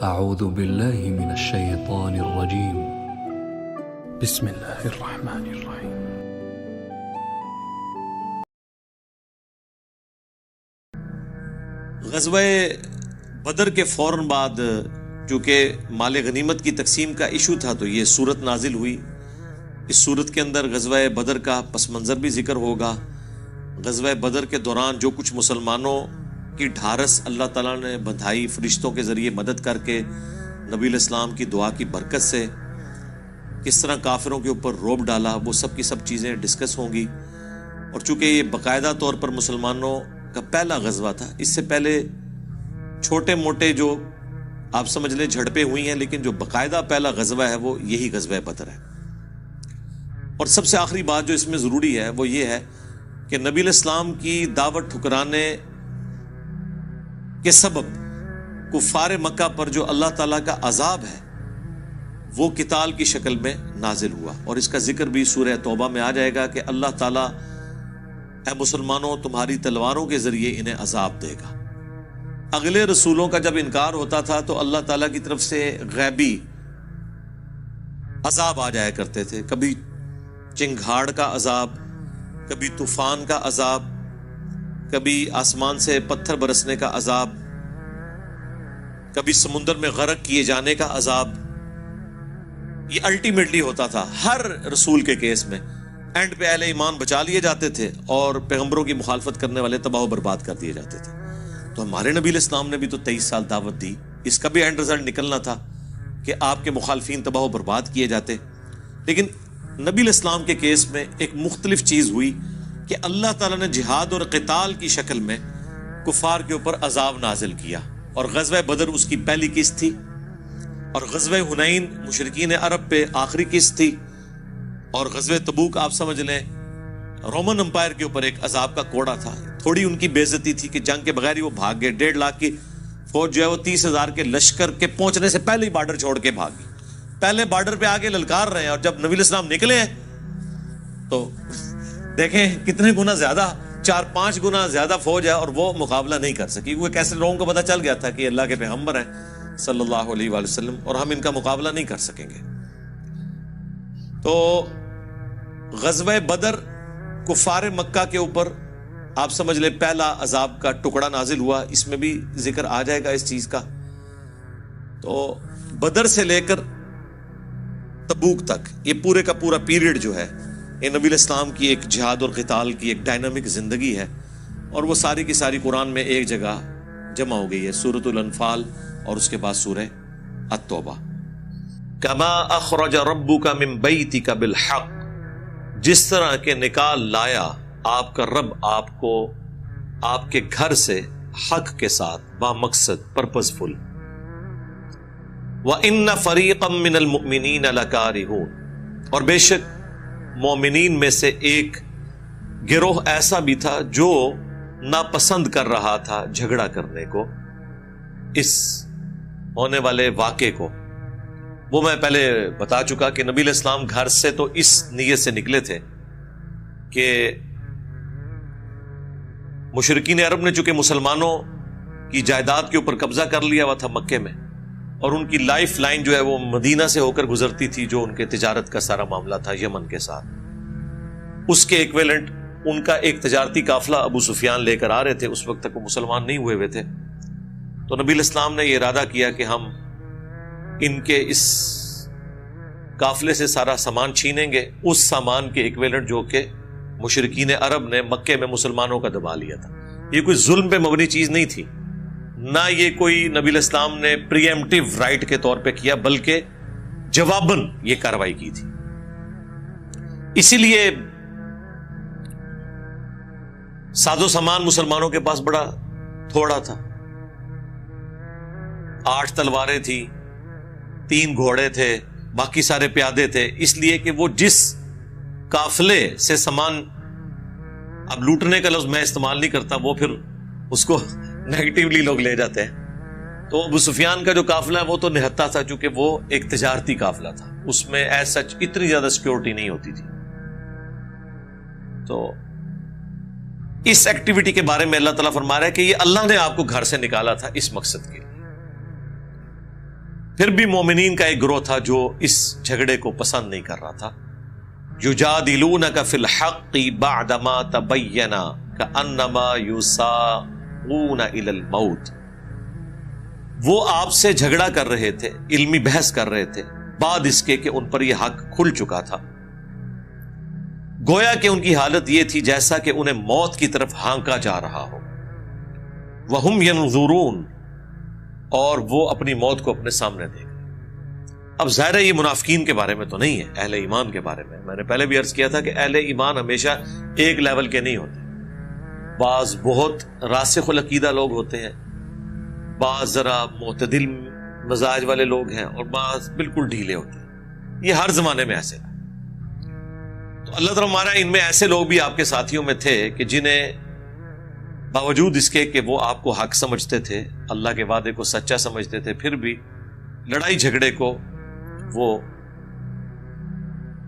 اعوذ باللہ من الشیطان الرجیم بسم اللہ الرحمن الرحیم غزوہ بدر کے فوراً بعد چونکہ مال غنیمت کی تقسیم کا ایشو تھا تو یہ صورت نازل ہوئی۔ اس صورت کے اندر غزوہ بدر کا پس منظر بھی ذکر ہوگا۔ غزوہ بدر کے دوران جو کچھ مسلمانوں کی ڈھارس اللہ تعالیٰ نے بندھائی فرشتوں کے ذریعے مدد کر کے، نبی علیہ السلام کی دعا کی برکت سے کس طرح کافروں کے اوپر روب ڈالا، وہ سب کی سب چیزیں ڈسکس ہوں گی۔ اور چونکہ یہ باقاعدہ طور پر مسلمانوں کا پہلا غزوہ تھا، اس سے پہلے چھوٹے موٹے جو آپ سمجھ لیں جھڑپیں ہوئی ہیں، لیکن جو باقاعدہ پہلا غزوہ ہے وہ یہی غزوہ بدر ہے۔ اور سب سے آخری بات جو اس میں ضروری ہے وہ یہ ہے کہ نبی علیہ السلام کی دعوت ٹھکرانے کے سبب کفار مکہ پر جو اللہ تعالیٰ کا عذاب ہے وہ قتال کی شکل میں نازل ہوا، اور اس کا ذکر بھی سورہ توبہ میں آ جائے گا کہ اللہ تعالیٰ اے مسلمانوں تمہاری تلواروں کے ذریعے انہیں عذاب دے گا۔ اگلے رسولوں کا جب انکار ہوتا تھا تو اللہ تعالیٰ کی طرف سے غیبی عذاب آ جایا کرتے تھے، کبھی چنگھاڑ کا عذاب، کبھی طوفان کا عذاب، کبھی آسمان سے پتھر برسنے کا عذاب، کبھی سمندر میں غرق کیے جانے کا عذاب۔ یہ الٹیمیٹلی ہوتا تھا ہر رسول کے کیس میں، اینڈ پہ اہل ایمان بچا لیے جاتے تھے اور پیغمبروں کی مخالفت کرنے والے تباہ و برباد کر دیے جاتے تھے۔ تو ہمارے نبی علیہ السلام نے بھی تو 23 سال دعوت دی، اس کا بھی اینڈ رزلٹ نکلنا تھا کہ آپ کے مخالفین تباہ و برباد کیے جاتے۔ لیکن نبی علیہ السلام کے کیس میں ایک مختلف چیز ہوئی کہ اللہ تعالیٰ نے جہاد اور قتال کی شکل میں کفار کے اوپر عذاب نازل کیا، اور غزوہ بدر اس کی پہلی قسط تھی، اور غزوہ حنین مشرکین عرب پہ آخری قسط تھی، اور غزوہ تبوک آپ سمجھ لیں رومن امپائر کے اوپر ایک عذاب کا کوڑا تھا۔ تھوڑی ان کی بے عزتی تھی کہ جنگ کے بغیر ہی وہ بھاگ گئے، 1.5 لاکھ کی فوج جو ہے وہ 30,000 کے لشکر کے پہنچنے سے پہلے ہی بارڈر چھوڑ کے بھاگی، پہلے بارڈر پہ آگے للکار رہے ہیں، اور جب نبی علیہ السلام نکلے ہیں تو دیکھیں کتنے گنا زیادہ، 4-5 گنا زیادہ فوج ہے، اور وہ مقابلہ نہیں کر سکی۔ وہ کیسے لوگوں کو پتہ چل گیا تھا کہ اللہ کے پیغمبر ہیں صلی اللہ علیہ وآلہ وسلم، اور ہم ان کا مقابلہ نہیں کر سکیں گے۔ تو غزوہ بدر کفار مکہ کے اوپر آپ سمجھ لیں پہلا عذاب کا ٹکڑا نازل ہوا، اس میں بھی ذکر آ جائے گا اس چیز کا۔ تو بدر سے لے کر تبوک تک یہ پورے کا پورا پیریڈ جو ہے یہ نبی علیہ السلام کی ایک جہاد اور قتال کی ایک ڈائنامک زندگی ہے، اور وہ ساری کی ساری قرآن میں ایک جگہ جمع ہو گئی ہے، سورۃ الانفال اور اس کے بعد سورہ التوبہ۔ کما اخرج ربک من بیتک بالحق، جس طرح کے نکال لایا آپ کا رب آپ کو آپ کے گھر سے حق کے ساتھ، با مقصد، پرپزفل۔ وَإِنَّ فَرِيقًا مِّنَ الْمُؤْمِنِينَ لَكَارِهُونَ، اور بے شک مومنین میں سے ایک گروہ ایسا بھی تھا جو ناپسند کر رہا تھا جھگڑا کرنے کو، اس ہونے والے واقعے کو۔ وہ میں پہلے بتا چکا کہ نبی علیہ السلام گھر سے تو اس نیت سے نکلے تھے کہ مشرکین عرب نے چونکہ مسلمانوں کی جائیداد کے اوپر قبضہ کر لیا ہوا تھا مکے میں، اور ان کی لائف لائن جو ہے وہ مدینہ سے ہو کر گزرتی تھی، جو ان کے تجارت کا سارا معاملہ تھا یمن کے ساتھ، اس کے ایکویلنٹ ان کا ایک تجارتی قافلہ ابو سفیان لے کر آ رہے تھے۔ اس وقت تک وہ مسلمان نہیں ہوئے تھے، تو نبی علیہ السلام نے یہ ارادہ کیا کہ ہم ان کے اس قافلے سے سارا سامان چھینیں گے، اس سامان کے ایکویلنٹ جو کہ مشرکین عرب نے مکے میں مسلمانوں کا دبا لیا تھا۔ یہ کوئی ظلم پہ مبنی چیز نہیں تھی، نہ یہ کوئی نبی علیہ السلام نے پری ایمپٹیو رائٹ کے طور پہ کیا، بلکہ جواباً یہ کارروائی کی تھی۔ اسی لیے ساز و سامان مسلمانوں کے پاس بڑا تھوڑا تھا، 8 تلواریں تھی، 3 گھوڑے تھے، باقی سارے پیادے تھے، اس لیے کہ وہ جس قافلے سے سامان، اب لوٹنے کا لفظ میں استعمال نہیں کرتا، وہ پھر اس کو نیگیٹیولی لوگ لے جاتے ہیں، تو ابو سفیان کا جو قافلہ ہے وہ تو نہتا تھا، چونکہ وہ ایک تجارتی قافلہ تھا، اس میں ایز سچ اتنی زیادہ سیکیورٹی نہیں ہوتی تھی۔ تو اس ایکٹیویٹی کے بارے میں اللہ تعالیٰ فرما رہا ہے کہ یہ اللہ نے آپ کو گھر سے نکالا تھا اس مقصد کے لیے۔ پھر بھی مومنین کا ایک گروہ تھا جو اس جھگڑے کو پسند نہیں کر رہا تھا. یجادلونک فی الحق بعدما تبین کانما یساقون الی الموت. وہ آپ سے جھگڑا کر رہے تھے, علمی بحث کر رہے تھے بعد اس کے کہ ان پر یہ حق کھل چکا تھا. گویا کہ ان کی حالت یہ تھی جیسا کہ انہیں موت کی طرف ہانکا جا رہا ہو. وَهُمْ يَنْظُرُونَ, اور وہ اپنی موت کو اپنے سامنے دیکھ رہے. اب ظاہر ہے یہ منافقین کے بارے میں تو نہیں ہے, اہل ایمان کے بارے میں. میں نے پہلے بھی عرض کیا تھا کہ اہل ایمان ہمیشہ ایک لیول کے نہیں ہوتے. بعض بہت راسخ العقیدہ لوگ ہوتے ہیں, بعض ذرا معتدل مزاج والے لوگ ہیں, اور بعض بالکل ڈھیلے ہوتے ہیں. یہ ہر زمانے میں ایسے. تو اللہ تعالیٰ ہمارا ان میں ایسے لوگ بھی آپ کے ساتھیوں میں تھے کہ جنہیں باوجود اس کے کہ وہ آپ کو حق سمجھتے تھے, اللہ کے وعدے کو سچا سمجھتے تھے, پھر بھی لڑائی جھگڑے کو وہ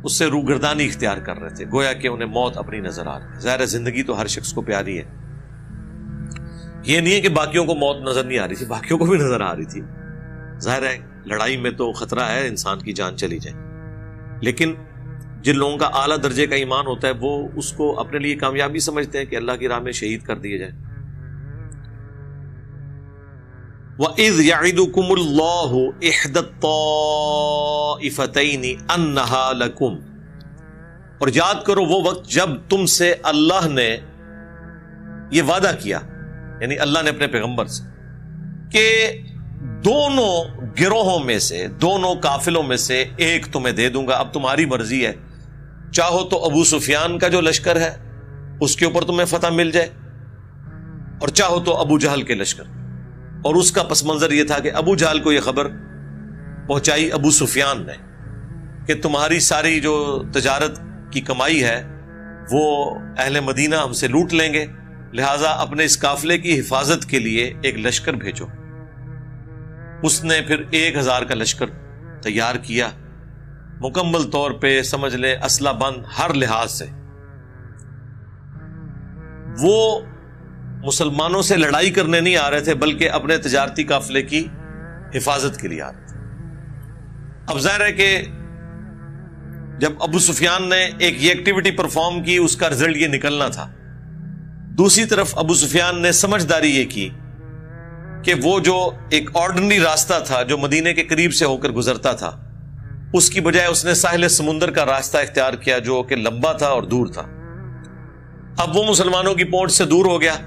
اس سے روگردانی اختیار کر رہے تھے, گویا کہ انہیں موت اپنی نظر آ رہی ہے. ظاہر ہے زندگی تو ہر شخص کو پیاری ہے, یہ نہیں ہے کہ باقیوں کو موت نظر نہیں آ رہی تھی, باقیوں کو بھی نظر آ رہی تھی. ظاہر ہے لڑائی میں تو خطرہ ہے انسان کی جان چلی جائے, لیکن جن لوگوں کا اعلیٰ درجے کا ایمان ہوتا ہے وہ اس کو اپنے لیے کامیابی سمجھتے ہیں کہ اللہ کی راہ میں شہید کر دیے جائیں. وَإِذْ يَعِدُكُمُ اللَّهُ إِحْدَى الطَّائِفَتَيْنِ أَنَّهَا لَكُمْ, اور یاد کرو وہ وقت جب تم سے اللہ نے یہ وعدہ کیا, یعنی اللہ نے اپنے پیغمبر سے, کہ دونوں گروہوں میں سے, دونوں قافلوں میں سے ایک تمہیں دے دوں گا, اب تمہاری مرضی ہے. چاہو تو ابو سفیان کا جو لشکر ہے اس کے اوپر تمہیں فتح مل جائے, اور چاہو تو ابو جہل کے لشکر. اور اس کا پس منظر یہ تھا کہ ابو جہل کو یہ خبر پہنچائی ابو سفیان نے کہ تمہاری ساری جو تجارت کی کمائی ہے وہ اہل مدینہ ہم سے لوٹ لیں گے, لہٰذا اپنے اس قافلے کی حفاظت کے لیے ایک لشکر بھیجو. اس نے پھر 1000 کا لشکر تیار کیا, مکمل طور پہ سمجھ لیں اسلحہ بند ہر لحاظ سے. وہ مسلمانوں سے لڑائی کرنے نہیں آ رہے تھے بلکہ اپنے تجارتی قافلے کی حفاظت کے لیے آ رہے تھے. اب ظاہر ہے کہ جب ابو سفیان نے ایک یہ ایکٹیویٹی پرفارم کی اس کا رزلٹ یہ نکلنا تھا. دوسری طرف ابو سفیان نے سمجھداری یہ کی کہ وہ جو ایک آرڈنری راستہ تھا جو مدینے کے قریب سے ہو کر گزرتا تھا, اس کی بجائے اس نے ساحل سمندر کا راستہ اختیار کیا جو کہ لمبا تھا اور دور تھا. اب وہ مسلمانوں کی پہنچ سے دور ہو گیا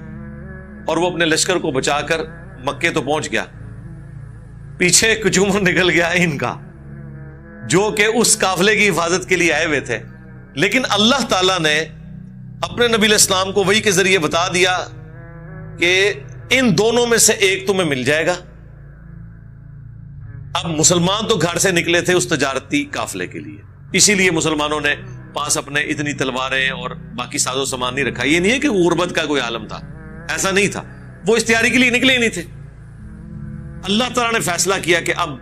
اور وہ اپنے لشکر کو بچا کر مکے تو پہنچ گیا, پیچھے کچومر نکل گیا ان کا جو کہ اس قافلے کی حفاظت کے لیے آئے ہوئے تھے. لیکن اللہ تعالیٰ نے اپنے نبی علیہ السلام کو وحی کے ذریعے بتا دیا کہ ان دونوں میں سے ایک تمہیں مل جائے گا. اب مسلمان تو گھر سے نکلے تھے اس تجارتی قافلے کے لیے, اسی لیے مسلمانوں نے پاس اپنے اتنی تلواریں اور باقی ساز و سامان نہیں رکھا. یہ نہیں ہے کہ غربت کا کوئی عالم تھا, ایسا نہیں تھا, وہ اشتہاری کے لیے نکلے ہی نہیں تھے. اللہ تعالیٰ نے فیصلہ کیا کہ اب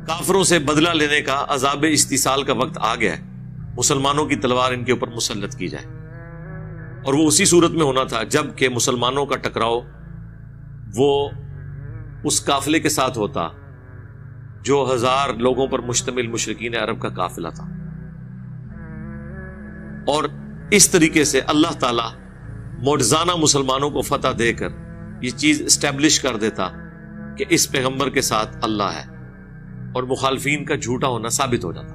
کافروں سے بدلہ لینے کا, عذاب استیصال کا وقت آ گیا ہے, مسلمانوں کی تلوار ان کے اوپر مسلط کی جائے. اور وہ اسی صورت میں ہونا تھا جب کہ مسلمانوں کا ٹکراؤ وہ اس قافلے کے ساتھ ہوتا جو 1000 لوگوں پر مشتمل مشرکین عرب کا قافلہ تھا. اور اس طریقے سے اللہ تعالیٰ معجزانہ مسلمانوں کو فتح دے کر یہ چیز اسٹیبلش کر دیتا کہ اس پیغمبر کے ساتھ اللہ ہے, اور مخالفین کا جھوٹا ہونا ثابت ہو جاتا.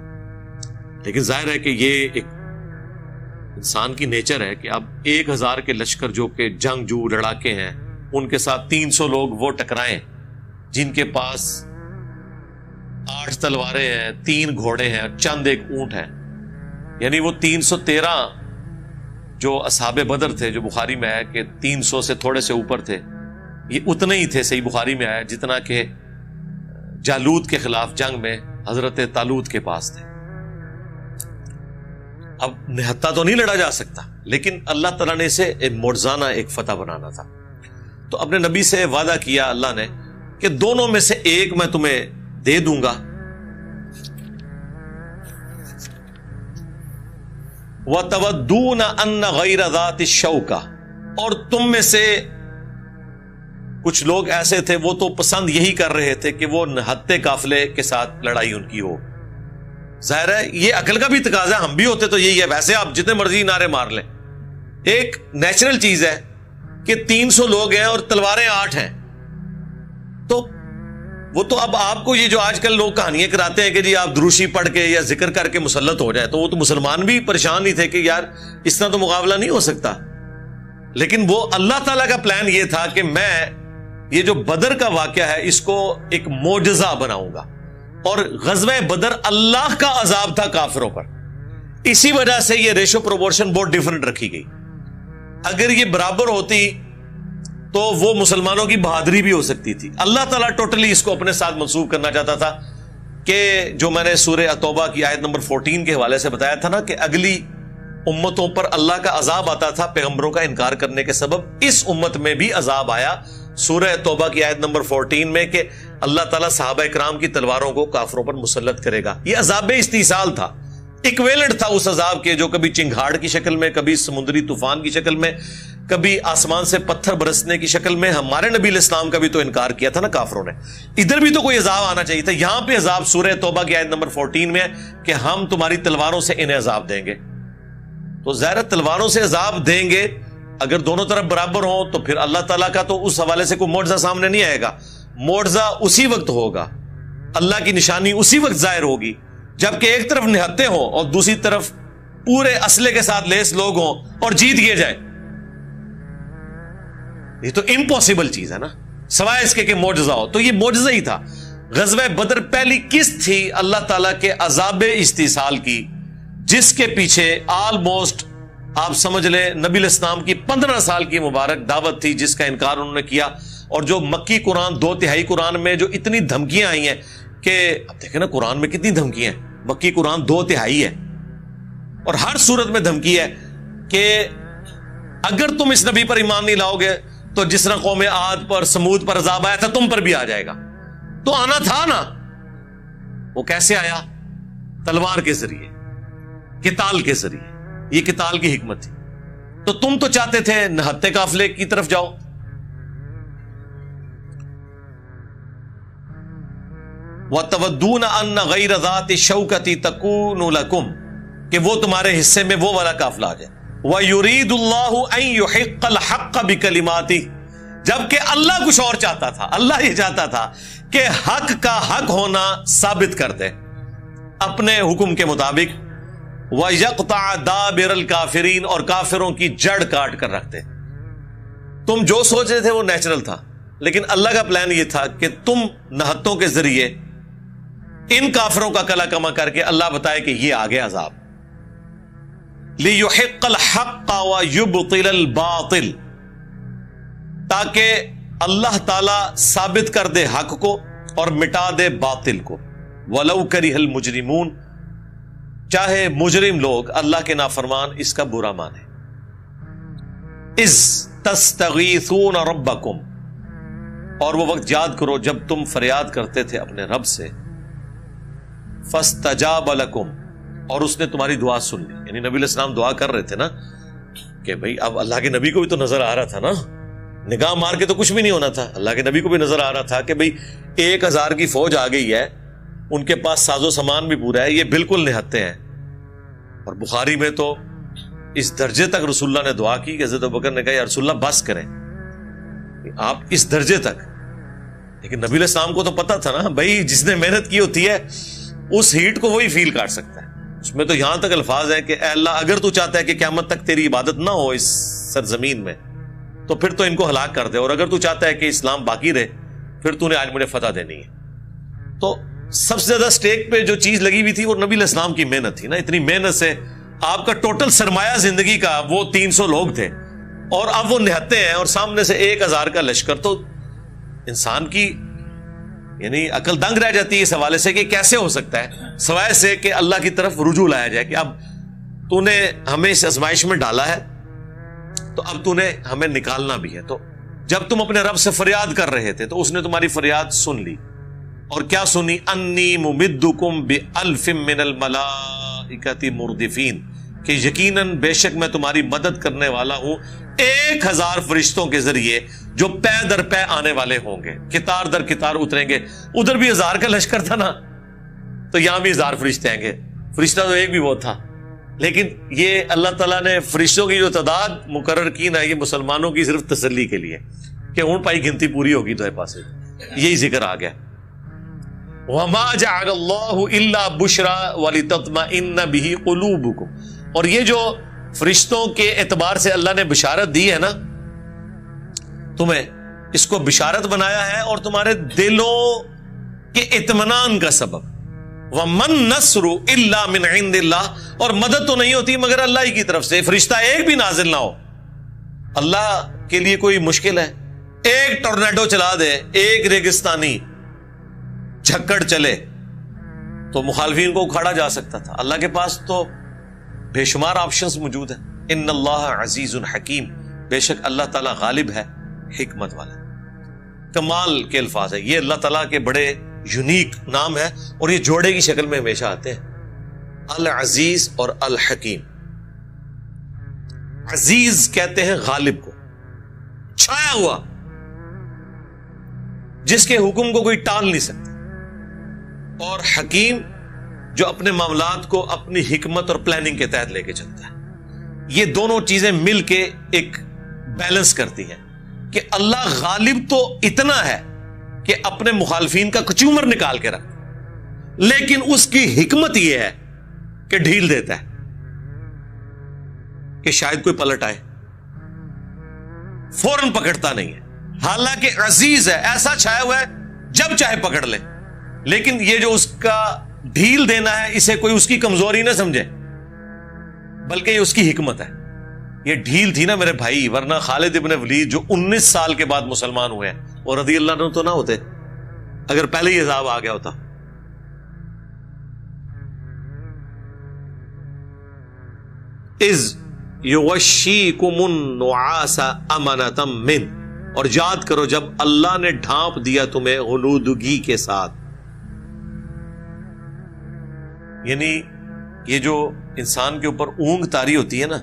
لیکن ظاہر ہے کہ یہ ایک انسان کی نیچر ہے کہ اب 1000 کے لشکر جو کہ جنگجو لڑاکے ہیں ان کے ساتھ 300 لوگ وہ ٹکرائیں جن کے پاس 8 تلواریں ہیں, 3 گھوڑے ہیں, چند ایک اونٹ ہے. یعنی وہ 313 جو اصحاب بدر تھے, جو بخاری میں ہے کہ 300 سے تھوڑے سے اوپر تھے, یہ اتنے ہی تھے, صحیح بخاری میں آیا, جتنا کہ جالوت کے خلاف جنگ میں حضرت طالوت کے پاس تھے. اب نہتا تو نہیں لڑا جا سکتا, لیکن اللہ تعالیٰ نے اسے ایک معجزانہ ایک فتح بنانا تھا. تو اپنے نبی سے وعدہ کیا اللہ نے کہ دونوں میں سے ایک میں تمہیں دے دوں گا. وَتَوَدُّونَ أَنَّ غَيْرَ ذَاتِ الشَّوْكَةِ, اور تم میں سے کچھ لوگ ایسے تھے وہ تو پسند یہی کر رہے تھے کہ وہ نہتے قافلے کے ساتھ لڑائی ان کی ہو. ظاہر ہے یہ عقل کا بھی تقاضا ہے, ہم بھی ہوتے تو یہی ہے. ویسے آپ جتنے مرضی نعرے مار لیں, ایک نیچرل چیز ہے کہ 300 لوگ ہیں اور تلواریں 8 ہیں, تو وہ تو اب آپ کو یہ جو آج کل لوگ کہانیاں کراتے ہیں کہ جی آپ دروشی پڑھ کے یا ذکر کر کے مسلط ہو جائے, تو وہ تو مسلمان بھی پریشان ہی تھے کہ یار اس طرح تو مقابلہ نہیں ہو سکتا. لیکن وہ اللہ تعالیٰ کا پلان یہ تھا کہ میں یہ جو بدر کا واقعہ ہے اس کو ایک معجزہ بناؤں گا, اور غزوہ بدر اللہ کا عذاب تھا کافروں پر. اسی وجہ سے یہ ریشو پروپورشن بہت ڈیفرنٹ رکھی گئی. اگر یہ برابر ہوتی تو وہ مسلمانوں کی بہادری بھی ہو سکتی تھی. اللہ تعالیٰ ٹوٹلی اس کو اپنے ساتھ منسوب کرنا چاہتا تھا کہ جو میں نے سورہ توبہ کی آیت نمبر 14 کے حوالے سے بتایا تھا نا کہ اگلی امتوں پر اللہ کا عذاب آتا تھا پیغمبروں کا انکار کرنے کے سبب, اس امت میں بھی عذاب آیا سورہ توبہ کی آیت نمبر 14 میں کہ اللہ تعالیٰ صحابہ اکرام کی تلواروں کو کافروں پر مسلط کرے گا. یہ عذاب استیصال تھا, ایکویلنٹ تھا اس عذاب کے جو کبھی چنگھاڑ کی شکل میں, کبھی سمندری طوفان کی شکل میں, کبھی آسمان سے پتھر برسنے کی شکل میں. ہمارے نبی علیہ السلام کا بھی تو انکار کیا تھا نا کافروں نے. ادھر بھی تو کوئی عذاب آنا چاہیے تھا. یہاں پہ عذاب سورہ توبہ کی آیت نمبر 14 میں ہے کہ ہم تمہاری تلواروں سے انہیں عذاب دیں گے. تو ظاہر تلواروں سے عذاب دیں گے, اگر دونوں طرف برابر ہوں تو پھر اللہ تعالیٰ کا تو اس حوالے سے کوئی معجزہ سامنے نہیں آئے گا. معجزہ اسی وقت ہوگا, اللہ کی نشانی اسی وقت ظاہر ہوگی جبکہ ایک طرف نہتے ہوں اور دوسری طرف پورے اسلحے کے ساتھ لیس لوگ ہوں اور جیت گئے جائے. یہ تو امپاسبل چیز ہے نا, سوائے اس کے کہ معجزہ ہو. تو یہ معجزہ ہی تھا. غزوہ بدر پہلی قسط تھی اللہ تعالیٰ کے عذاب استیصال کی, جس کے پیچھے آلموسٹ آپ سمجھ لیں نبی علیہ السلام کی 15 سال کی مبارک دعوت تھی جس کا انکار انہوں نے کیا. اور جو مکی قرآن 2/3 قرآن میں جو اتنی دھمکیاں آئی ہیں کہ اب دیکھیں نا قرآن میں کتنی دھمکیاں ہیں. مکی قرآن 2/3 ہے اور ہر صورت میں دھمکی ہے کہ اگر تم اس نبی پر ایمان نہیں لاؤ گے تو جس طرح قوم عاد پر سمود پر عذاب آیا تھا تم پر بھی آ جائے گا. تو آنا تھا نا. وہ کیسے آیا؟ تلوار کے ذریعے, قتال کے ذریعے. یہ قتال کی حکمت تھی. تو تم تو چاہتے تھے نہتے قافلے کی طرف جاؤ. وَتَوَدُّونَ أَنَّ غَيْرَ ذَاتِ الشَّوْكَةِ تَكُونُ لَكُمْ, کہ وہ تمہارے حصے میں وہ والا قافلہ آ جائے. وَيُرِيدُ اللَّهُ أَن يُحِقَّ الْحَقَّ بِكَلِمَاتِهِ, جبکہ اللہ کچھ اور چاہتا تھا. اللہ یہ چاہتا تھا کہ حق کا حق ہونا ثابت کر دے اپنے حکم کے مطابق. وَيَقْطَعَ دَابِرَ الْكَافِرِينَ, اور کافروں کی جڑ کاٹ کر رکھتے. تم جو سوچ رہے تھے وہ نیچرل تھا, لیکن اللہ کا پلان یہ تھا کہ تم نہتوں کے ذریعے ان کافروں کا کلا کما کر کے اللہ بتائے کہ یہ آگے عذاب. لِيُحِقَّ الْحَقَّ وَيُبْطِلَ الْبَاطِلَ, تاکہ اللہ تعالی ثابت کر دے حق کو اور مٹا دے باطل کو. وَلَوْ كَرِهَ الْمُجْرِمُونَ, چاہے مجرم لوگ اللہ کے نافرمان اس کا برا مانے. اِذْ تَسْتَغِيثُونَ رَبَّكُمْ, اور وہ وقت یاد کرو جب تم فریاد کرتے تھے اپنے رب سے. فَاسْتَجَابَ لَكُمْ, اور اس نے تمہاری دعا سن لی. یعنی نبی علیہ السلام دعا کر رہے تھے نا کہ بھئی اب اللہ کے نبی کو بھی تو نظر آ رہا تھا نا, نگاہ مار کے تو کچھ بھی نہیں ہونا تھا. اللہ کے نبی کو بھی نظر آ رہا تھا کہ بھئی 1000 کی فوج آ گئی ہے, ان کے پاس ساز و سامان بھی پورا ہے, یہ بالکل نہتے ہیں. اور بخاری میں تو اس درجے تک رسول اللہ نے دعا کی کہ حضرت ابوبکر نے کہا یا رسول اللہ بس کریں, آپ اس درجے تک. لیکن نبی علیہ السلام کو تو پتا تھا نا بھائی جس نے محنت کی ہوتی ہے اس ہیٹ کو وہی فیل کر سکتا ہے. اس میں تو یہاں تک الفاظ ہیں کہ اے اللہ اگر تو چاہتا ہے کہ قیامت تک تیری عبادت نہ ہو اس سرزمین میں تو پھر تو ان کو ہلاک کر دے, اور اگر تو چاہتا ہے کہ اسلام باقی رہے پھر تو نے آج مجھے فتح دینی ہے. تو سب سے زیادہ سٹیک پہ جو چیز لگی ہوئی تھی وہ نبی علیہ السلام کی محنت تھی نا. اتنی محنت سے آپ کا ٹوٹل سرمایہ زندگی کا وہ 300 لوگ تھے اور اب وہ نہتے ہیں اور سامنے سے 1000 کا لشکر. تو انسان کی یعنی عقل دنگ رہ جاتی ہے اس حوالے سے کہ کیسے ہو سکتا ہے, سوائے سے کہ اللہ کی طرف رجوع لایا جائے کہ اب تو نے ہمیں اس آزمائش میں ڈالا ہے تو اب تو نے ہمیں نکالنا بھی ہے. تو جب تم اپنے رب سے فریاد کر رہے تھے تو اس نے تمہاری فریاد سن لی. اور کیا سنی؟ انی ممدکم بألف من الملائکۃ مردفین, کہ یقیناً بے شک میں تمہاری مدد کرنے والا ہوں 1000 فرشتوں کے ذریعے جو پے در پے آنے والے ہوں گے، کتار در کتار اتریں گے. ادھر بھی 1000 کا لشکر تھا نا، تو یہاں بھی 1000 فرشتے آئیں گے. فرشتہ تو ایک بھی بہت تھا، لیکن یہ اللہ تعالیٰ نے فرشتوں کی جو تعداد مقرر کی نا، یہ مسلمانوں کی صرف تسلی کے لیے کہ ہوں پائی گنتی پوری ہوگی تو پاس یہی ذکر آ گیا. وَمَا جَعَلَ اللَّهُ إِلَّا بُشْرَى وَلِتَطْمَئِنَّ بِهِ قُلُوبُكُمْ. اور یہ جو فرشتوں کے اعتبار سے اللہ نے بشارت دی ہے نا تمہیں، اس کو بشارت بنایا ہے اور تمہارے دلوں کے اطمینان کا سبب. وَمَن نَّصْرُ إِلَّا مِنْ عِنْدِ اللَّهِ. اور مدد تو نہیں ہوتی مگر اللہ ہی کی طرف سے. فرشتہ ایک بھی نازل نہ ہو اللہ کے لیے کوئی مشکل ہے؟ ایک ٹورنیڈو چلا دے، ایک ریگستانی جھکڑ چلے تو مخالفین کو اکھاڑا جا سکتا تھا. اللہ کے پاس تو بے شمار آپشنز موجود ہیں. ان اللہ عزیز حکیم. بے شک اللہ تعالیٰ غالب ہے، حکمت والا. کمال کے الفاظ ہے یہ، اللہ تعالیٰ کے بڑے یونیک نام ہے اور یہ جوڑے کی شکل میں ہمیشہ آتے ہیں، العزیز اور الحکیم. عزیز کہتے ہیں غالب کو، چھایا ہوا، جس کے حکم کو کوئی ٹال نہیں سکتا، اور حکیم جو اپنے معاملات کو اپنی حکمت اور پلاننگ کے تحت لے کے چلتا ہے. یہ دونوں چیزیں مل کے ایک بیلنس کرتی ہیں کہ اللہ غالب تو اتنا ہے کہ اپنے مخالفین کا کچومر نکال کے رکھ، لیکن اس کی حکمت یہ ہے کہ ڈھیل دیتا ہے کہ شاید کوئی پلٹ آئے، فوراً پکڑتا نہیں ہے. حالانکہ عزیز ہے، ایسا چھایا ہوا ہے جب چاہے پکڑ لے، لیکن یہ جو اس کا ڈھیل دینا ہے اسے کوئی اس کی کمزوری نہ سمجھے، بلکہ یہ اس کی حکمت ہے. یہ ڈھیل تھی نا میرے بھائی، ورنہ خالد ابن ولید جو 19 سال کے بعد مسلمان ہوئے ہیں اور رضی اللہ عنہ تو نہ ہوتے اگر پہلے یہ عذاب آ گیا ہوتا. اذ یغشیکم النعاس امنۃ من. اور یاد کرو جب اللہ نے ڈھانپ دیا تمہیں غنودگی کے ساتھ. یعنی یہ جو انسان کے اوپر اونگ طاری ہوتی ہے نا،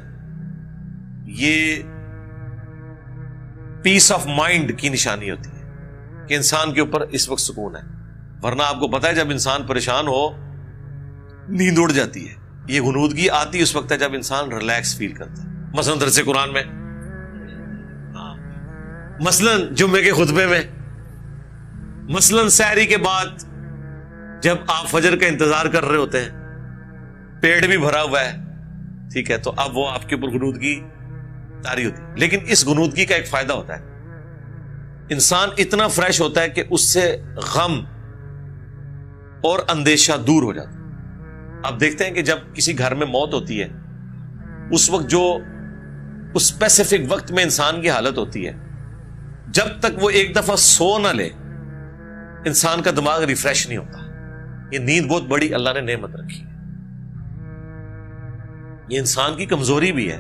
یہ پیس آف مائنڈ کی نشانی ہوتی ہے کہ انسان کے اوپر اس وقت سکون ہے. ورنہ آپ کو پتا ہے جب انسان پریشان ہو نیند اڑ جاتی ہے. یہ غنودگی آتی اس وقت ہے جب انسان ریلیکس فیل کرتا ہے. مثلا درس قرآن میں، مثلا جمعے کے خطبے میں، مثلا سحری کے بعد جب آپ فجر کا انتظار کر رہے ہوتے ہیں، پیٹ بھی بھرا ہوا ہے، ٹھیک ہے، تو اب وہ آپ کے اوپر غنودگی طاری ہوتی ہے. لیکن اس غنودگی کا ایک فائدہ ہوتا ہے، انسان اتنا فریش ہوتا ہے کہ اس سے غم اور اندیشہ دور ہو جاتا ہے. آپ دیکھتے ہیں کہ جب کسی گھر میں موت ہوتی ہے اس وقت جو اس اسپیسیفک وقت میں انسان کی حالت ہوتی ہے، جب تک وہ ایک دفعہ سو نہ لے انسان کا دماغ ریفریش نہیں ہوتا. یہ نیند بہت بڑی اللہ نے نعمت رکھی ہے، یہ انسان کی کمزوری بھی ہے.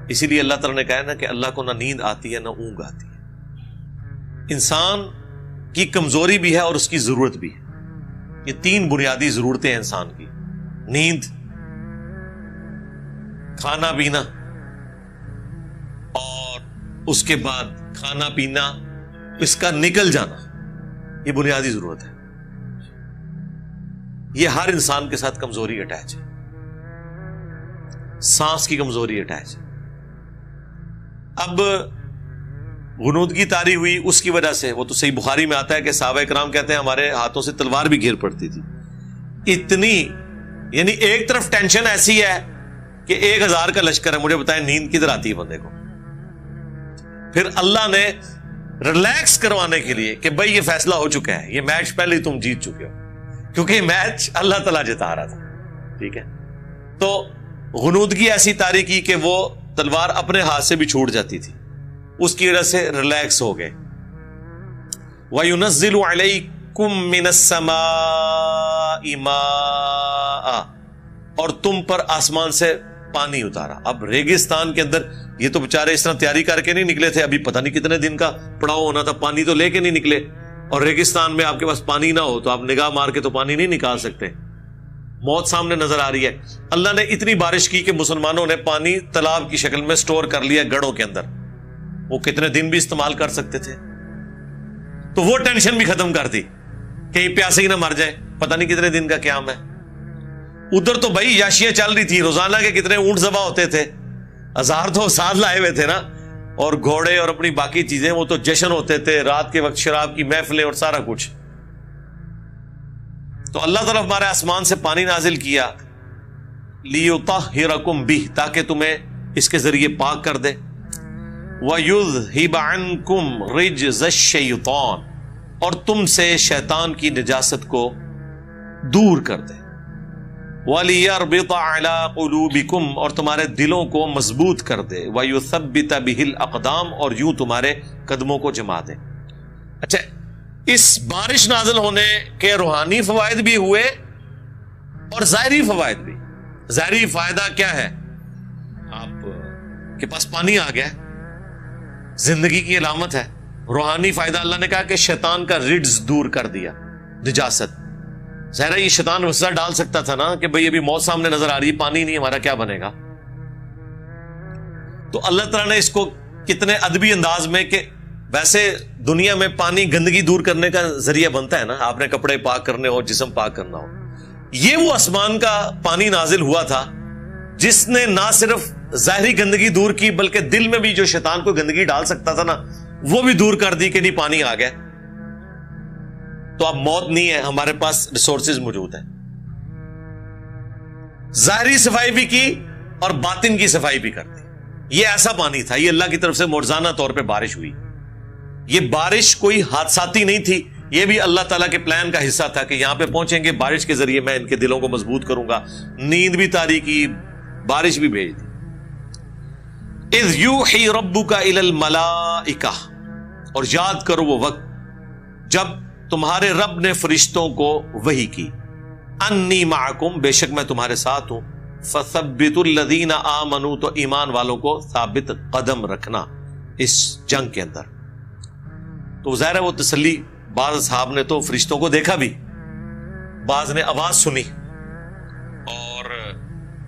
اسی لیے اللہ تعالیٰ نے کہا نا کہ اللہ کو نہ نیند آتی ہے نہ اونگ آتی ہے. انسان کی کمزوری بھی ہے اور اس کی ضرورت بھی ہے. یہ 3 بنیادی ضرورتیں ہیں انسان کی: نیند، کھانا پینا، اور اس کے بعد کھانا پینا اس کا نکل جانا. یہ بنیادی ضرورت ہے. یہ ہر انسان کے ساتھ کمزوری اٹیچ ہے. سانس کی کمزوری اٹیچ ہے. اب غنودگی طاری ہوئی اس کی وجہ سے، وہ تو صحیح بخاری میں آتا ہے کہ صحابہ کرام کہتے ہیں ہمارے ہاتھوں سے تلوار بھی گھیر پڑتی تھی. اتنی، یعنی ایک طرف ٹینشن ایسی ہے کہ 1000 کا لشکر ہے، مجھے بتائیں نیند کدھر آتی ہے بندے کو. پھر اللہ نے ریلیکس کروانے کے لیے کہ بھائی یہ فیصلہ ہو چکا ہے، یہ میچ پہلے ہی تم جیت چکے ہو، کیونکہ یہ میچ اللہ تعالیٰ جتا رہا تھا. ٹھیک ہے، تو غنودگی ایسی طاری کی کہ وہ تلوار اپنے ہاتھ سے بھی چھوٹ جاتی تھی، اس کی وجہ سے ریلیکس ہو گئے. وَيُنَزِّلُ عَلَيْكُم مِّنَ السَّمَاءِ مَاءً. اور تم پر آسمان سے پانی اتارا. اب ریگستان کے اندر یہ تو بےچارے اس طرح تیاری کر کے نہیں نکلے تھے، ابھی پتہ نہیں کتنے دن کا پڑاؤ ہونا تھا، پانی تو لے کے نہیں نکلے. اور ریگستان میں آپ کے پاس پانی نہ ہو تو آپ نگاہ مار کے تو پانی نہیں نکال سکتے. موت سامنے نظر آ رہی ہے. اللہ نے اتنی بارش کی کہ مسلمانوں نے پانی تالاب کی شکل میں سٹور کر لیا گڑھوں کے اندر. وہ کتنے دن بھی استعمال کر سکتے تھے. تو وہ ٹینشن بھی ختم کر دی کہ پیاسے ہی نہ مر جائے, پتہ نہیں کتنے دن کا قیام ہے. ادھر تو بھائی یاشیاں چل رہی تھی, روزانہ کے کتنے اونٹ ذبح ہوتے تھے, 1000 تو ساتھ لائے ہوئے تھے نا, اور گھوڑے اور اپنی باقی چیزیں, وہ تو جشن ہوتے تھے, رات کے وقت شراب کی محفلیں اور سارا کچھ. تو اللہ تعالیٰ ہمارے آسمان سے پانی نازل کیا لِيُطَهِّرَكُمْ بِهِ, تاکہ تمہیں اس کے ذریعے پاک کر دے. وَيُذْهِبَ عَنْكُمْ رِجْزَ الشَّيْطَانِ, اور تم سے شیطان کی نجاست کو دور کر دے. وَلِيَرْبِطَ عَلَىٰ قُلُوبِكُمْ, اور تمہارے دلوں کو مضبوط کر دے. وَيُثَبِّتَ بِهِ الْأَقْدَامِ, اور یوں تمہارے قدموں کو جما دے. اچھا, اس بارش نازل ہونے کے روحانی فوائد بھی ہوئے اور ظاہری فوائد بھی. ظاہری فائدہ کیا ہے؟ آپ کے پاس پانی آ گیا, زندگی کی علامت ہے. روحانی فائدہ اللہ نے کہا کہ شیطان کا رجز دور کر دیا, نجاست. ظاہر ہے یہ شیطان وسوسہ ڈال سکتا تھا نا کہ بھئی ابھی موت سامنے نظر آ رہی ہے, پانی نہیں, ہمارا کیا بنے گا. تو اللہ تعالیٰ نے اس کو کتنے ادبی انداز میں, کہ ویسے دنیا میں پانی گندگی دور کرنے کا ذریعہ بنتا ہے نا, آپ نے کپڑے پاک کرنے ہو, جسم پاک کرنا ہو. یہ وہ آسمان کا پانی نازل ہوا تھا جس نے نہ صرف ظاہری گندگی دور کی, بلکہ دل میں بھی جو شیطان کو گندگی ڈال سکتا تھا نا, وہ بھی دور کر دی کہ نہیں, پانی آ گیا تو اب موت نہیں ہے, ہمارے پاس ریسورسز موجود ہیں. ظاہری صفائی بھی کی اور باطن کی صفائی بھی کر دی. یہ ایسا پانی تھا, یہ اللہ کی طرف سے معجزانہ طور پہ بارش ہوئی. یہ بارش کوئی حادثاتی نہیں تھی, یہ بھی اللہ تعالیٰ کے پلان کا حصہ تھا کہ یہاں پہ پہنچیں گے, بارش کے ذریعے میں ان کے دلوں کو مضبوط کروں گا. نیند بھی طاری کی, بارش بھی بھیج دی. اذ یوحی ربک الی الملائکہ, اور یاد کرو وہ وقت جب تمہارے رب نے فرشتوں کو وحی کی, انی معکم, بے شک میں تمہارے ساتھ ہوں, فثبتوا الذین آمنوا, تو ایمان والوں کو ثابت قدم رکھنا اس جنگ کے اندر. تو ظاہر ہے وہ تسلی, بعض اصحاب نے تو فرشتوں کو دیکھا بھی, بعض نے آواز سنی. اور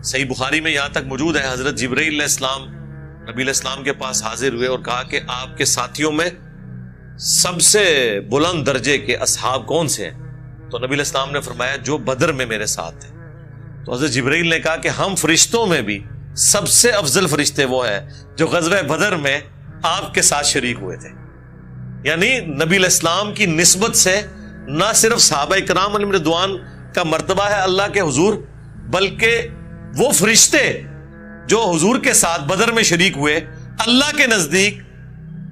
صحیح بخاری میں یہاں تک موجود ہے, حضرت جبرائیل علیہ السلام نبی علیہ السلام کے پاس حاضر ہوئے اور کہا کہ آپ کے ساتھیوں میں سب سے بلند درجے کے اصحاب کون سے ہیں؟ تو نبی علیہ السلام نے فرمایا جو بدر میں میرے ساتھ ہیں. تو حضرت جبرائیل نے کہا کہ ہم فرشتوں میں بھی سب سے افضل فرشتے وہ ہیں جو غزوہ بدر میں آپ کے ساتھ شریک ہوئے تھے. یعنی نبی علیہ السلام کی نسبت سے نہ صرف صحابہ کرام علیہم رضوان کا مرتبہ ہے اللہ کے حضور, بلکہ وہ فرشتے جو حضور کے ساتھ بدر میں شریک ہوئے, اللہ کے نزدیک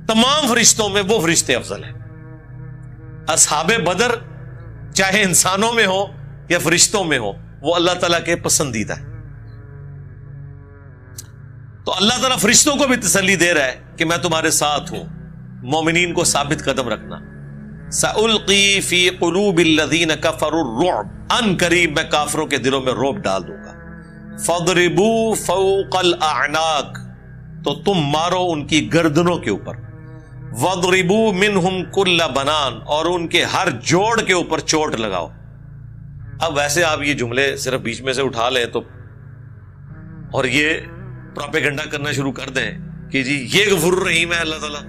تمام فرشتوں میں وہ فرشتے افضل ہیں. اصحاب بدر چاہے انسانوں میں ہو یا فرشتوں میں ہو, وہ اللہ تعالیٰ کے پسندیدہ ہے. تو اللہ تعالیٰ فرشتوں کو بھی تسلی دے رہا ہے کہ میں تمہارے ساتھ ہوں, مومنین کو ثابت قدم رکھنا. سألقی فی قلوب الذین کفروا الرعب, ان قریب میں کافروں کے دلوں میں رعب ڈال دوں گا. فاضربوا فوق الاعناق, تو تم مارو ان کی گردنوں کے اوپر. واضربوا منہم کل بنان, اور ان کے ہر جوڑ کے اوپر چوٹ لگاؤ. اب ویسے آپ یہ جملے صرف بیچ میں سے اٹھا لیں تو اور یہ پروپیگنڈا کرنا شروع کر دیں کہ جی یہ غفور الرحیم ہے اللہ تعالیٰ,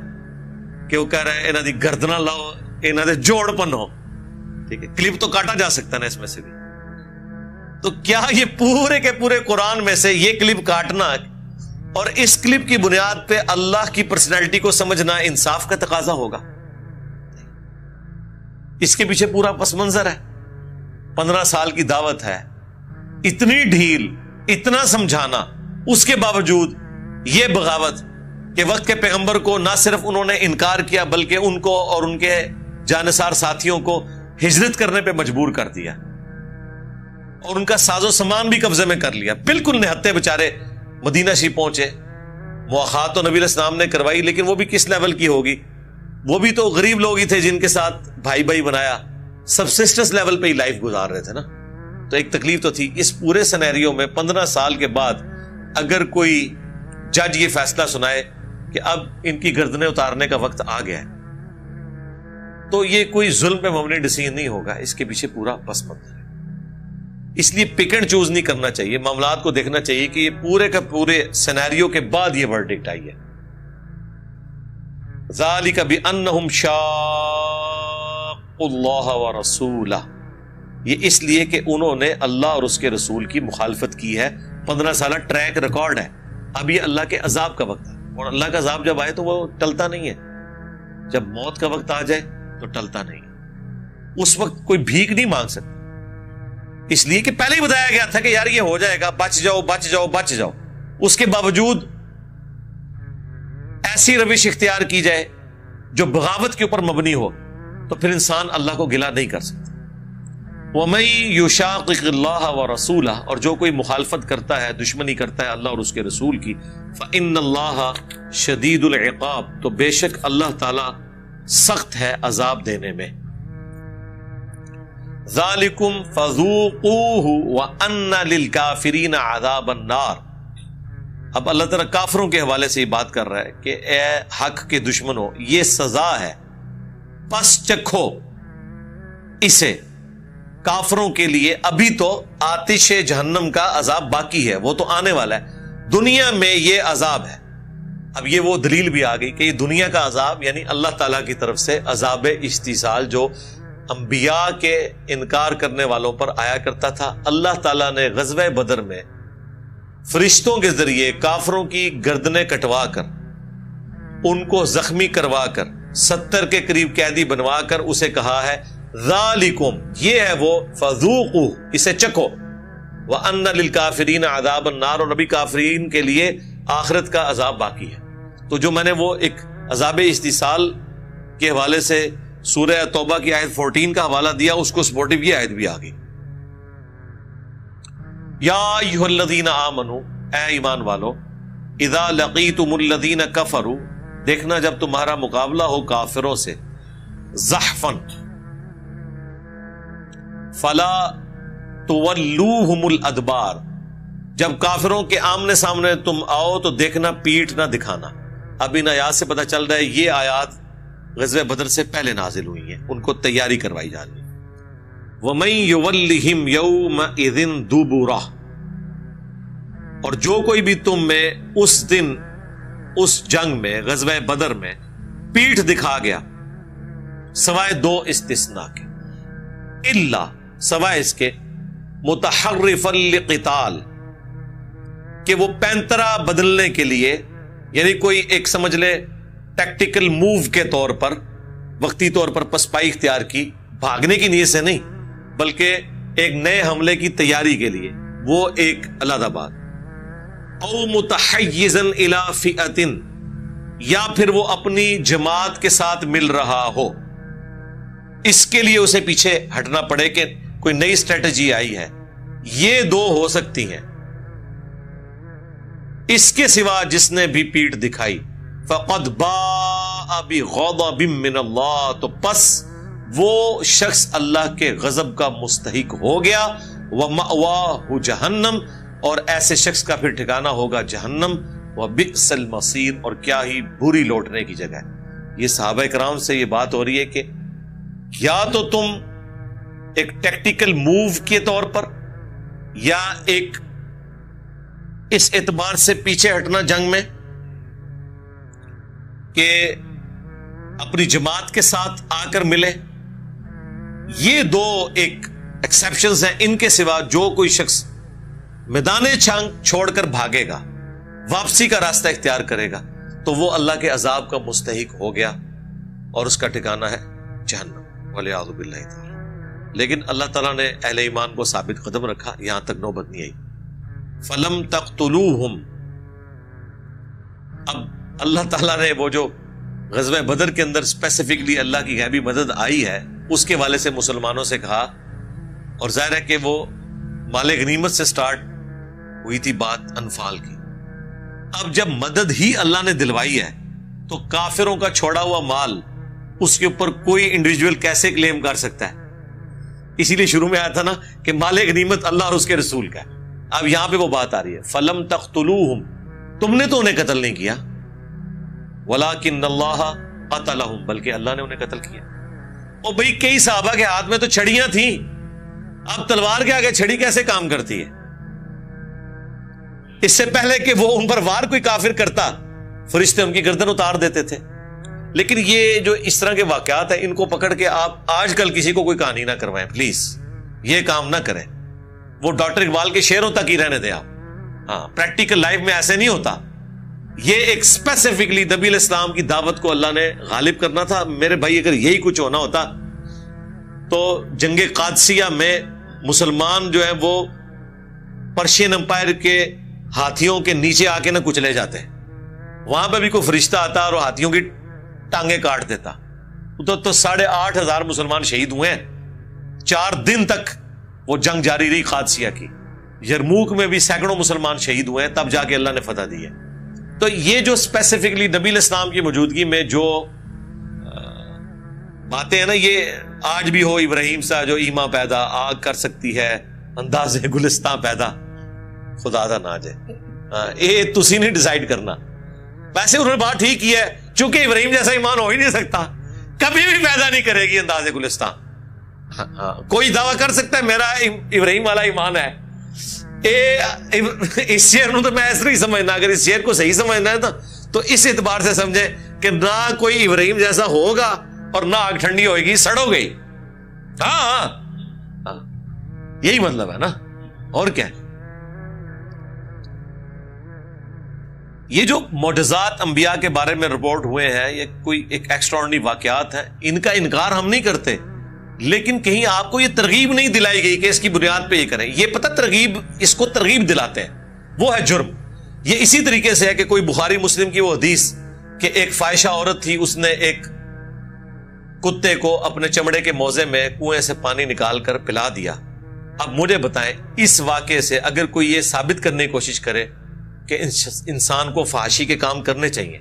کہ وہ کہہ رہے ہیں انہاں دی گردناں لاؤ, انہاں دے جوڑ پنو. ٹھیک ہے, کلپ تو کاٹا جا سکتا ہے نا اس میں سے بھی. تو کیا یہ پورے کے پورے قرآن میں سے یہ کلپ کاٹنا اور اس کلپ کی بنیاد پہ اللہ کی پرسنالٹی کو سمجھنا انصاف کا تقاضا ہوگا؟ اس کے پیچھے پورا پس منظر ہے. 15 سال کی دعوت ہے, اتنی ڈھیل, اتنا سمجھانا, اس کے باوجود یہ بغاوت کہ وقت کے پیغمبر کو نہ صرف انہوں نے انکار کیا بلکہ ان کو اور ان کے جانثار ساتھیوں کو ہجرت کرنے پہ مجبور کر دیا اور ان کا ساز و سامان بھی قبضے میں کر لیا. بالکل نہتے بیچارے مدینہ شریف پہنچے, مواخات تو نبی علیہ السلام نے کروائی, لیکن وہ بھی کس لیول کی ہوگی؟ وہ بھی تو غریب لوگ ہی تھے جن کے ساتھ بھائی بھائی بنایا, سبسسٹنس لیول پہ ہی لائف گزار رہے تھے نا. تو ایک تکلیف تو تھی. اس پورے سینیریو میں 15 سال کے بعد اگر کوئی جج یہ فیصلہ سنائے کہ اب ان کی گردنیں اتارنے کا وقت آ گیا ہے, تو یہ کوئی ظلم پہ مبنی ڈیسیژن نہیں ہوگا, اس کے پیچھے پورا پس منظر ہے. اس لیے پک اینڈ چوز نہیں کرنا چاہیے، معاملات کو دیکھنا چاہیے کہ یہ پورے کا پورے سینیریو کے بعد یہ ورڈکٹ آئی ہے. ذالک بانہم شاقوا اللہ ورسولہ، یہ اس لیے کہ انہوں نے اللہ اور اس کے رسول کی مخالفت کی ہے. 15 سالہ ٹریک ریکارڈ ہے. اب یہ اللہ کے عذاب کا وقت ہے، اور اللہ کا عذاب جب آئے تو وہ ٹلتا نہیں ہے. جب موت کا وقت آ جائے تو ٹلتا نہیں ہے. اس وقت کوئی بھیک نہیں مانگ سکتا، اس لیے کہ پہلے ہی بتایا گیا تھا کہ یار یہ ہو جائے گا، بچ جاؤ بچ جاؤ بچ جاؤ. اس کے باوجود ایسی روش اختیار کی جائے جو بغاوت کے اوپر مبنی ہو تو پھر انسان اللہ کو گلہ نہیں کر سکتا. وَمَن يُشَاقِقِ اللَّهَ وَرَسُولَهَ، اور جو کوئی مخالفت کرتا ہے، دشمنی کرتا ہے اللہ اور اس کے رسول کی، فَإِنَّ اللَّهَ شَدِيدُ الْعِقَابِ، تو بے شک اللہ تعالی سخت ہے عذاب دینے میں. ذَلِكُمْ فَذُوقُوهُ وَأَنَّ لِلْكَافِرِينَ عَذَابَ النَّارِ. اب اللہ تعالیٰ کافروں کے حوالے سے یہ بات کر رہا ہے کہ اے حق کے دشمنوں، یہ سزا ہے، پس چکھو اسے. کافروں کے لیے ابھی تو آتش جہنم کا عذاب باقی ہے، وہ تو آنے والا ہے. دنیا میں یہ عذاب ہے. اب یہ وہ دلیل بھی آ گئی کہ یہ دنیا کا عذاب یعنی اللہ تعالیٰ کی طرف سے عذاب استحصال جو انبیاء کے انکار کرنے والوں پر آیا کرتا تھا. اللہ تعالیٰ نے غزوہ بدر میں فرشتوں کے ذریعے کافروں کی گردنیں کٹوا کر، ان کو زخمی کروا کر، 70 کے قریب قیدی بنوا کر اسے کہا ہے ذالکم، یہ ہے وہ، فذوقوا، اسے چکھو، وَأَنَّ لِلْكَافِرِينَ عَذَابَ النَّارِ، اور نبی کافرین کے لیے آخرت کا عذاب باقی ہے. تو جو میں نے وہ ایک عذاب استحصال کے حوالے سے سورہ توبہ کی آیت 14 کا حوالہ دیا، اس کو سپورٹیو یہ آیت بھی آ گئی. یا ایھا الذین آمنوا، اے ایمان والو، اذا لقیتم الذین کفروا، دیکھنا جب تمہارا مقابلہ ہو کافروں سے، زحفا فلا تولوہم الادبار، جب کافروں کے آمنے سامنے تم آؤ تو دیکھنا پیٹھ نہ دکھانا. اب ان آیات سے پتہ چل رہا ہے یہ آیات غزوہ بدر سے پہلے نازل ہوئی ہیں، ان کو تیاری کروائی جا رہی ہے. وَمَن يُوَلِّهِمْ يَوْمَئِذٍ دُبُرَهُ، اور جو کوئی بھی تم میں اس دن اس جنگ میں غزوہ بدر میں پیٹھ دکھا گیا، سوائے 2 استثناء کے، الا، سوائے اس کے، متحرفا لقتال، کہ وہ پینترا بدلنے کے لیے، یعنی کوئی ایک سمجھ لے ٹیکٹیکل موو کے طور پر، وقتی طور پر پسپائی اختیار کی، بھاگنے کی نیت سے نہیں بلکہ ایک نئے حملے کی تیاری کے لیے، وہ ایک علیحدہ بات. او متحیزا الی فئۃ، یا پھر وہ اپنی جماعت کے ساتھ مل رہا ہو، اس کے لیے اسے پیچھے ہٹنا پڑے کہ کوئی نئی اسٹریٹجی آئی ہے. یہ 2 ہو سکتی ہیں. اس کے سوا جس نے بھی پیٹھ دکھائی، فقد باء بغضب من اللہ، تو پس وہ شخص اللہ کے غضب کا مستحق ہو گیا. ومأواہ جہنم، اور ایسے شخص کا پھر ٹھکانہ ہوگا جہنم. وبئس المصیر، اور کیا ہی بری لوٹنے کی جگہ ہے. یہ صحابہ کرام سے یہ بات ہو رہی ہے کہ یا تو تم ایک ٹیکٹیکل موو کے طور پر، یا ایک اس اعتبار سے پیچھے ہٹنا جنگ میں کہ اپنی جماعت کے ساتھ آ کر ملے. یہ 2 ایک ایکسیپشنز ہیں. ان کے سوا جو کوئی شخص میدان جنگ چھوڑ کر بھاگے گا، واپسی کا راستہ اختیار کرے گا، تو وہ اللہ کے عذاب کا مستحق ہو گیا اور اس کا ٹھکانہ ہے جہنم، والعیاذ باللہ تعالی. لیکن اللہ تعالیٰ نے اہل ایمان کو ثابت قدم رکھا، یہاں تک نوبت نہیں آئی. فلم تقتلوہم، اب اللہ تعالیٰ نے وہ جو غزوہ بدر کے اندر اسپیسیفکلی اللہ کی غیبی مدد آئی ہے، اس کے والے سے مسلمانوں سے کہا، اور ظاہر ہے کہ وہ مال غنیمت سے سٹارٹ ہوئی تھی بات انفال کی. اب جب مدد ہی اللہ نے دلوائی ہے تو کافروں کا چھوڑا ہوا مال اس کے اوپر کوئی انڈیویجول کیسے کلیم کر سکتا ہے؟ اسی لیے شروع میں آیا تھا نا کہ مال غنیمت اللہ اور اس کے رسول کا ہے. اب یہاں پہ وہ بات آ رہی ہے، فلم تقتلوہم، تم نے تو انہیں قتل نہیں کیا، ولکن اللہ قتلہم، بلکہ اللہ نے انہیں قتل کیا. اور بھئی کئی صحابہ کے ہاتھ میں تو چھڑیاں تھیں، اب تلوار کے آگے چھڑی کیسے کام کرتی ہے؟ اس سے پہلے کہ وہ ان پر وار کوئی کافر کرتا، فرشتے ان کی گردن اتار دیتے تھے. لیکن یہ جو اس طرح کے واقعات ہیں، ان کو پکڑ کے آپ آج کل کسی کو کوئی کہانی نہ کروائیں پلیز، یہ کام نہ کریں. وہ ڈاکٹر اقبال کے شعروں تک ہی رہنے دیں آپ. ہاں، پریکٹیکل لائف میں ایسے نہیں ہوتا. یہ ایک اسپیسیفکلی نبی علیہ السلام کی دعوت کو اللہ نے غالب کرنا تھا. میرے بھائی اگر یہی کچھ ہونا ہوتا تو جنگ قادسیہ میں مسلمان جو ہیں وہ پرشین امپائر کے ہاتھیوں کے نیچے آ کے نہ کچلے جاتے. وہاں پہ بھی کوئی فرشتہ آتا اور ہاتھیوں کی ٹانگیں کاٹ دیتا. تو 8,500 مسلمان شہید ہوئے ہیں. 4 دن تک وہ جنگ جاری رہی قادسیہ کی. یرموک میں بھی سینکڑوں مسلمان شہید ہوئے ہیں، تب جا کے اللہ نے فتح دی ہے. تو یہ جو اسپیسیفکلی نبی علیہ السلام کی موجودگی میں جو باتیں ہیں نا، یہ آج بھی ہو. ابراہیم سا جو ایما پیدا آگ کر سکتی ہے انداز گلستان پیدا خدا دا ناج ہے. یہ تسی نہیں ڈیسائیڈ کرنا. ویسے انہوں نے بات ٹھیک کی ہے، چونکہ ابراہیم جیسا ایمان ہو ہی نہیں سکتا، کبھی بھی پیدا نہیں کرے گی انداز گلستان. کوئی دعویٰ کر سکتا ہے میرا ابراہیم والا ایمان ہے؟ اس شعر تو میں ایسا نہیں سمجھنا. اگر اس شعر کو صحیح سمجھنا ہے تو اس اعتبار سے سمجھے کہ نہ کوئی ابراہیم جیسا ہوگا اور نہ آگ ٹھنڈی ہوئے گی، سڑو گئی. ہاں یہی مطلب ہے نا، اور کیا ہے. یہ جو معجزات انبیاء کے بارے میں رپورٹ ہوئے ہیں، یہ کوئی ایک ایکسٹراڈنری واقعات ہیں، ان کا انکار ہم نہیں کرتے. لیکن کہیں آپ کو یہ ترغیب نہیں دلائی گئی کہ اس کی بنیاد پہ یہ کریں. یہ پتہ ترغیب، اس کو ترغیب دلاتے ہیں، وہ ہے جرم. یہ اسی طریقے سے ہے کہ کوئی بخاری مسلم کی وہ حدیث کہ ایک فاحشہ عورت تھی، اس نے ایک کتے کو اپنے چمڑے کے موزے میں کنویں سے پانی نکال کر پلا دیا. اب مجھے بتائیں اس واقعے سے اگر کوئی یہ ثابت کرنے کی کوشش کرے کہ انسان کو فحاشی کے کام کرنے چاہیے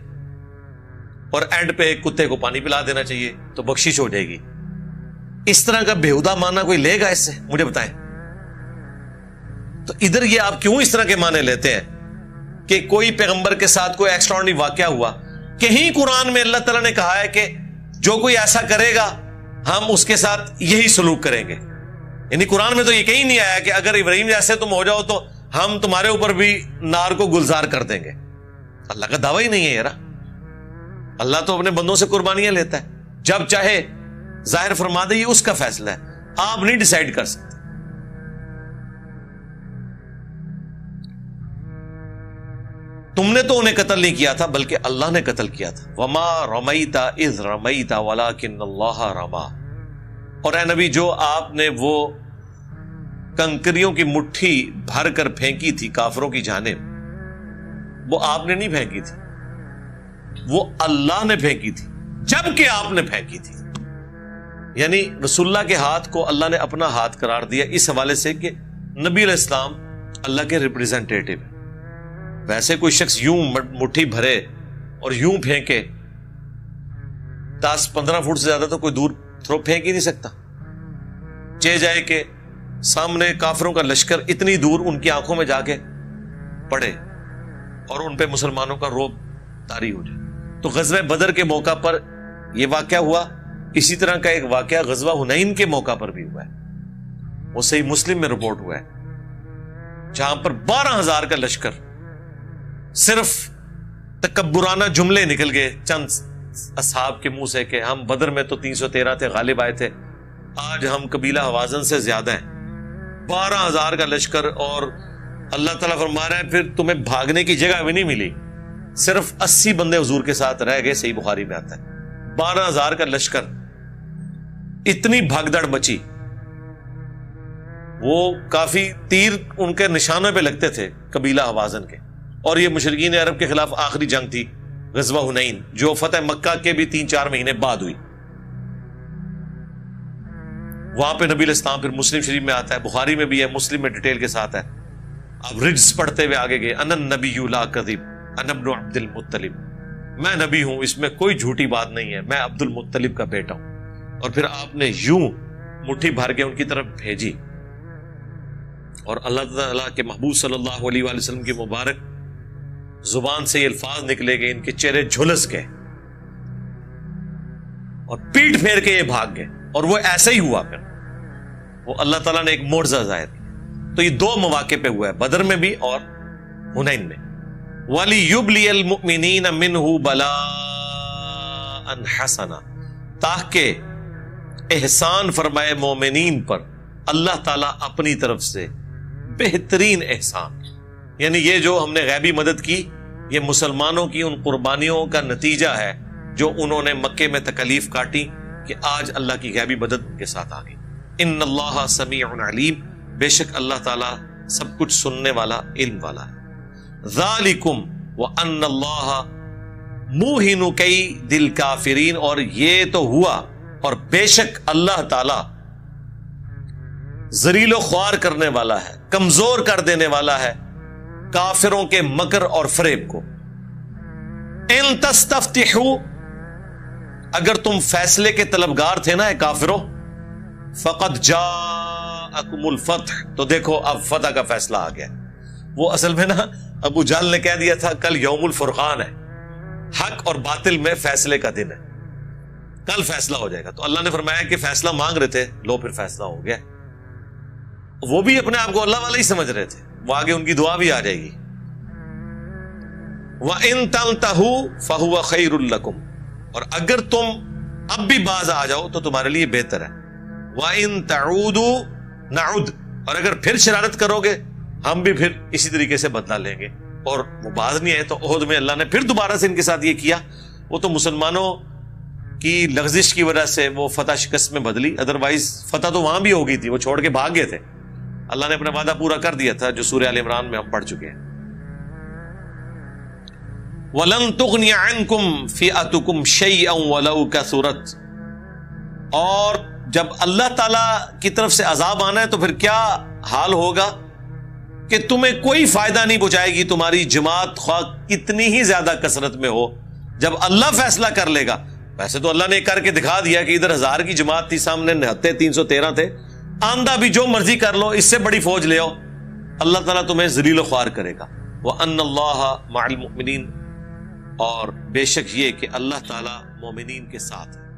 اور اینڈ پہ ایک کتے کو پانی پلا دینا چاہیے تو بخشش ہو جائے گی، اس طرح کا بےہودہ معنی کوئی لے گا اس سے؟ مجھے بتائیں. تو ادھر یہ آپ کیوں اس طرح کے معنی لیتے ہیں کہ کوئی پیغمبر کے ساتھ کوئی ایکسٹراڈنری واقعہ ہوا؟ کہیں قرآن میں اللہ تعالیٰ نے کہا ہے کہ جو کوئی ایسا کرے گا ہم اس کے ساتھ یہی سلوک کریں گے. یعنی قرآن میں تو یہ کہیں نہیں آیا کہ اگر ابراہیم جیسے تم ہو جاؤ تو ہم تمہارے اوپر بھی نار کو گلزار کر دیں گے. اللہ کا دعویٰ ہی نہیں ہے یار. اللہ تو اپنے بندوں سے قربانیاں لیتا ہے، جب چاہے ظاہر فرما دے، یہ اس کا فیصلہ ہے، آپ نہیں ڈیسائیڈ کر سکتے. تم نے تو انہیں قتل نہیں کیا تھا بلکہ اللہ نے قتل کیا تھا. وما رمیت اذ رمیت ولکن اللہ رما. اور اے نبی، جو آپ نے وہ کنکریوں کی مٹھی بھر کر پھینکی تھی کافروں کی جانب، وہ آپ نے نہیں پھینکی تھی، وہ اللہ نے پھینکی تھی جبکہ آپ نے پھینکی تھی. یعنی رسول اللہ کے ہاتھ کو اللہ نے اپنا ہاتھ قرار دیا اس حوالے سے کہ نبی علیہ السلام اللہ کے ریپریزنٹیٹو ہیں. ویسے کوئی شخص یوں مٹھی بھرے اور یوں پھینکے 10-15 فٹ سے زیادہ تو کوئی دور تھرو پھینک ہی نہیں سکتا. چہ جائے کہ سامنے کافروں کا لشکر اتنی دور ان کی آنکھوں میں جا کے پڑے اور ان پہ مسلمانوں کا رعب طاری ہو جائے. تو غزوہ بدر کے موقع پر یہ واقعہ ہوا. اسی طرح کا ایک واقعہ غزوہ حنین کے موقع پر بھی ہوا ہے، وہ صحیح مسلم میں رپورٹ ہوا ہے، جہاں پر 12,000 کا لشکر، صرف تکبرانہ جملے نکل گئے چند اصحاب کے منہ سے کہ ہم بدر میں تو 313 تھے، غالب آئے تھے، آج ہم قبیلہ حوازن سے زیادہ ہیں. 12,000 کا لشکر، اور اللہ تعالیٰ فرما رہا ہے پھر تمہیں بھاگنے کی جگہ بھی نہیں ملی، صرف 80 بندے حضور کے ساتھ رہ گئے. صحیح بخاری میں آتا ہے 12,000 کا لشکر. اتنی بھگدڑ مچی، وہ کافی تیر ان کے نشانوں پہ لگتے تھے قبیلہ حوازن کے. اور یہ مشرکین عرب کے خلاف آخری جنگ تھی غزوہ حنین، جو فتح مکہ کے بھی 3-4 مہینے بعد ہوئی. وہاں پہ نبی علیہ السلام، پھر مسلم شریف میں آتا ہے، بخاری میں بھی ہے، مسلم میں ڈیٹیل کے ساتھ ہے. اب رجز پڑھتے ہوئے آگے گئے، انا النبی لا کذب انا ابن عبد المطلب، میں نبی ہوں، اس میں کوئی جھوٹی بات نہیں ہے، میں عبد المطلب کا بیٹا ہوں. اور پھر آپ نے یوں مٹھی بھر کے ان کی طرف بھیجی، اور اللہ تعالیٰ کے محبوب صلی اللہ علیہ وآلہ وسلم کی مبارک زبان سے یہ الفاظ نکلے گئے، ان کے چہرے جھلس گئے اور پیٹ پھیر کے یہ بھاگ گئے. اور وہ ایسا ہی ہوا. پھر وہ اللہ تعالیٰ نے ایک معجزہ ظاہر کیا. تو یہ دو مواقع پہ ہوا ہے، بدر میں بھی اور حنین میں. وَلِيُبْلِيَ الْمُؤْمِنِينَ مِنْهُ بَلَاءً حَسَنًا، تاکہ احسان فرمائے مومنین پر اللہ تعالیٰ اپنی طرف سے بہترین احسان. یعنی یہ جو ہم نے غیبی مدد کی، یہ مسلمانوں کی ان قربانیوں کا نتیجہ ہے جو انہوں نے مکے میں تکلیف کاٹی کہ آج اللہ کی غیبی مدد ان کے ساتھ آ گئی. ان اللہ سمیع علیم، بے شک اللہ تعالیٰ سب کچھ سننے والا، علم والا ہے. ذالکم وان اللہ موہن کید الکافرین، اور یہ تو ہوا اور بے شک اللہ تعالیٰ ذلیل و خوار کرنے والا ہے، کمزور کر دینے والا ہے کافروں کے مکر اور فریب کو. ان تستفتحوا، اگر تم فیصلے کے طلبگار تھے نا اے کافروں، فقد جاءکم الفتح، تو دیکھو اب فتح کا فیصلہ آ گیا. وہ اصل میں نا ابو جہل نے کہہ دیا تھا کل یوم الفرقان ہے، حق اور باطل میں فیصلے کا دن ہے، کل فیصلہ ہو جائے گا. تو اللہ نے فرمایا کہ فیصلہ مانگ رہے تھے، لو پھر فیصلہ ہو گیا. وہ بھی اپنے آپ کو اللہ والا ہی سمجھ رہے تھے، وہ آگے ان کی دعا بھی آ جائے گی. وَإِن تَنْتَهُوا فَهُوَ خَيْرٌ لَكُمْ، اور اگر تم اب بھی باز آ جاؤ تو تمہارے لیے بہتر ہے. وَإِن تَعُودُوا نَعُدْ، اور اگر پھر شرارت کرو گے ہم بھی پھر اسی طریقے سے بدلہ لیں گے. اور وہ باز نہیں ہے تو احد میں اللہ نے پھر دوبارہ سے ان کے ساتھ یہ کیا. وہ تو مسلمانوں کی لغزش کی وجہ سے وہ فتح شکست میں بدلی، ادروائز فتح تو وہاں بھی ہو گئی تھی، وہ چھوڑ کے بھاگ گئے تھے. اللہ نے اپنا وعدہ پورا کر دیا تھا جو سورہ آل عمران میں ہم پڑھ چکے ہیں. وَلَن تُغْنِيَ عَنْكُمْ فِئَتُكُمْ شَيْئًا وَلَوْ كَثُرَتْ، اور جب اللہ تعالیٰ کی طرف سے عذاب آنا ہے تو پھر کیا حال ہوگا کہ تمہیں کوئی فائدہ نہیں پہنچائے گی تمہاری جماعت، خواہ کتنی ہی زیادہ کثرت میں ہو. جب اللہ فیصلہ کر لے گا، ویسے تو اللہ نے کر کے دکھا دیا کہ ادھر 1000 کی جماعت تھی، سامنے 313 تھے، آندہ بھی جو مرضی کر لو، اس سے بڑی فوج لے آؤ، اللہ تعالیٰ تمہیں ذلیل و خوار کرے گا. وَأَنَّ اللَّهَ مَعَ الْمُؤْمِنِينَ، اور بے شک یہ کہ اللہ تعالیٰ مومنین کے ساتھ ہے.